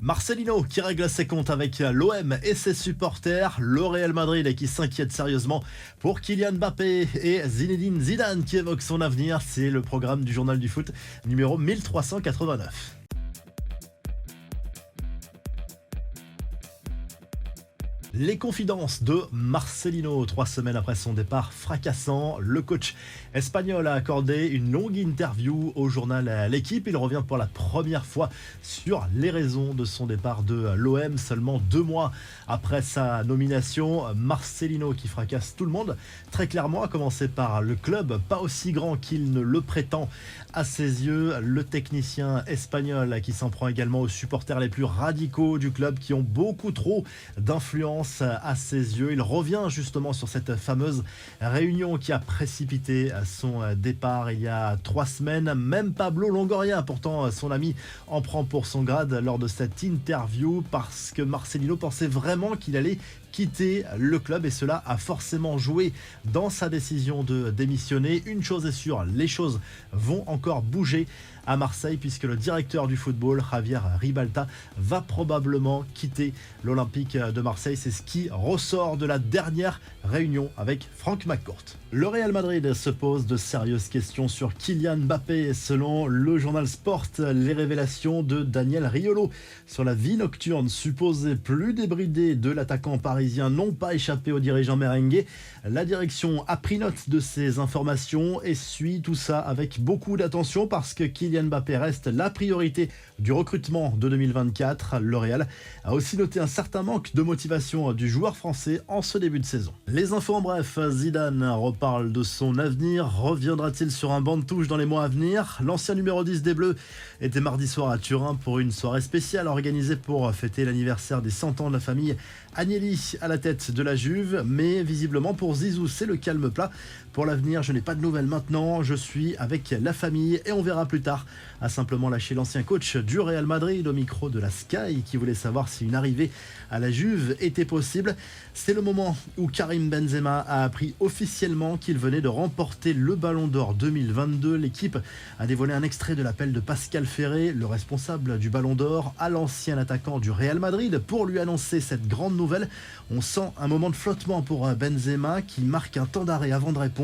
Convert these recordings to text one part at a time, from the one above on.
Marcelino qui règle ses comptes avec l'OM et ses supporters, le Real Madrid qui s'inquiète sérieusement pour Kylian Mbappé et Zinedine Zidane qui évoque son avenir. C'est le programme du journal du foot numéro 1389. Les confidences de Marcelino, 3 semaines après son départ fracassant. Le coach espagnol a accordé une longue interview au journal L'Équipe. Il revient pour la première fois sur les raisons de son départ de l'OM, seulement 2 mois après sa nomination. Marcelino qui fracasse tout le monde, très clairement, à commencer par le club, pas aussi grand qu'il ne le prétend à ses yeux. Le technicien espagnol qui s'en prend également aux supporters les plus radicaux du club qui ont beaucoup trop d'influence à ses yeux. Il revient justement sur cette fameuse réunion qui a précipité son départ il y a 3 semaines. Même Pablo Longoria, pourtant son ami, en prend pour son grade lors de cette interview parce que Marcelino pensait vraiment qu'il allait quitter le club et cela a forcément joué dans sa décision de démissionner. Une chose est sûre, les choses vont encore bouger à Marseille puisque le directeur du football, Javier Ribalta, va probablement quitter l'Olympique de Marseille. C'est ce qui ressort de la dernière réunion avec Franck McCourt. Le Real Madrid se pose de sérieuses questions sur Kylian Mbappé. Selon le journal Sport, les révélations de Daniel Riolo sur la vie nocturne supposée plus débridée de l'attaquant parisien n'ont pas échappé aux dirigeants merengues. La direction a pris note de ces informations et suit tout ça avec beaucoup d'attention parce que Kylian Mbappé reste la priorité du recrutement de 2024. Le Real a aussi noté un certain manque de motivation du joueur français en ce début de saison. Les infos en bref, Zidane reparle de son avenir. Reviendra-t-il sur un banc de touche dans les mois à venir? L'ancien numéro 10 des Bleus était mardi soir à Turin pour une soirée spéciale organisée pour fêter l'anniversaire des 100 ans de la famille Agnelli à la tête de la Juve. Mais visiblement pour Zizou, c'est le calme plat. Pour l'avenir, je n'ai pas de nouvelles maintenant. Je suis avec la famille et on verra plus tard, a simplement lâché l'ancien coach du Real Madrid au micro de la Sky qui voulait savoir si une arrivée à la Juve était possible. C'est le moment où Karim Benzema a appris officiellement qu'il venait de remporter le Ballon d'Or 2022. L'équipe a dévoilé un extrait de l'appel de Pascal Ferré, le responsable du Ballon d'Or, à l'ancien attaquant du Real Madrid pour lui annoncer cette grande nouvelle. On sent un moment de flottement pour Benzema qui marque un temps d'arrêt avant de répondre.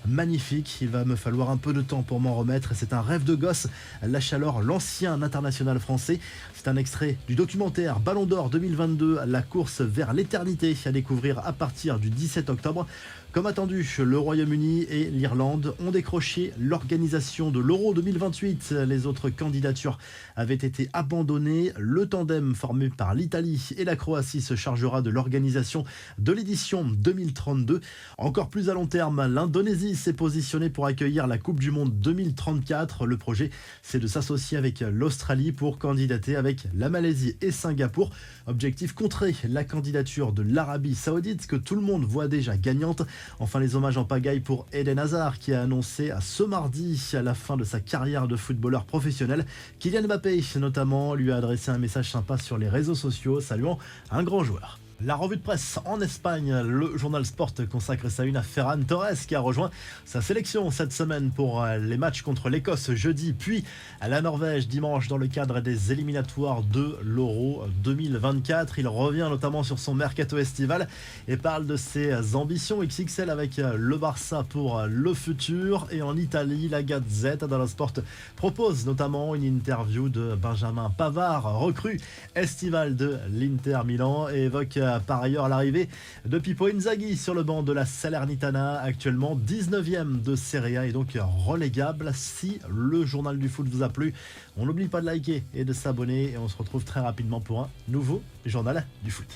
Magnifique, il va me falloir un peu de temps pour m'en remettre. C'est un rêve de gosse, lâche alors l'ancien international français. C'est un extrait du documentaire Ballon d'Or 2022, la course vers l'éternité, à découvrir à partir du 17 octobre. Comme attendu, le Royaume-Uni et l'Irlande ont décroché l'organisation de l'Euro 2028. Les autres candidatures avaient été abandonnées. Le tandem formé par l'Italie et la Croatie se chargera de l'organisation de l'édition 2032. Encore plus à long terme, l'Indonésie s'est positionnée pour accueillir la Coupe du Monde 2034. Le projet, c'est de s'associer avec l'Australie pour candidater avec la Malaisie et Singapour. Objectif, contrer la candidature de l'Arabie Saoudite que tout le monde voit déjà gagnante. Enfin, les hommages en pagaille pour Eden Hazard qui a annoncé à ce mardi à la fin de sa carrière de footballeur professionnel. Kylian Mbappé notamment lui a adressé un message sympa sur les réseaux sociaux saluant un grand joueur. La revue de presse en Espagne, le journal Sport consacre sa une à Ferran Torres qui a rejoint sa sélection cette semaine pour les matchs contre l'Écosse jeudi, puis à la Norvège dimanche dans le cadre des éliminatoires de l'Euro 2024. Il revient notamment sur son mercato estival et parle de ses ambitions XXL avec le Barça pour le futur. Et en Italie, la Gazzetta dello Sport propose notamment une interview de Benjamin Pavard, recrue estival de l'Inter Milan, et évoque par ailleurs l'arrivée de Pippo Inzaghi sur le banc de la Salernitana, actuellement 19e de Serie A et donc relégable. Si le journal du foot vous a plu, on n'oublie pas de liker et de s'abonner et on se retrouve très rapidement pour un nouveau journal du foot.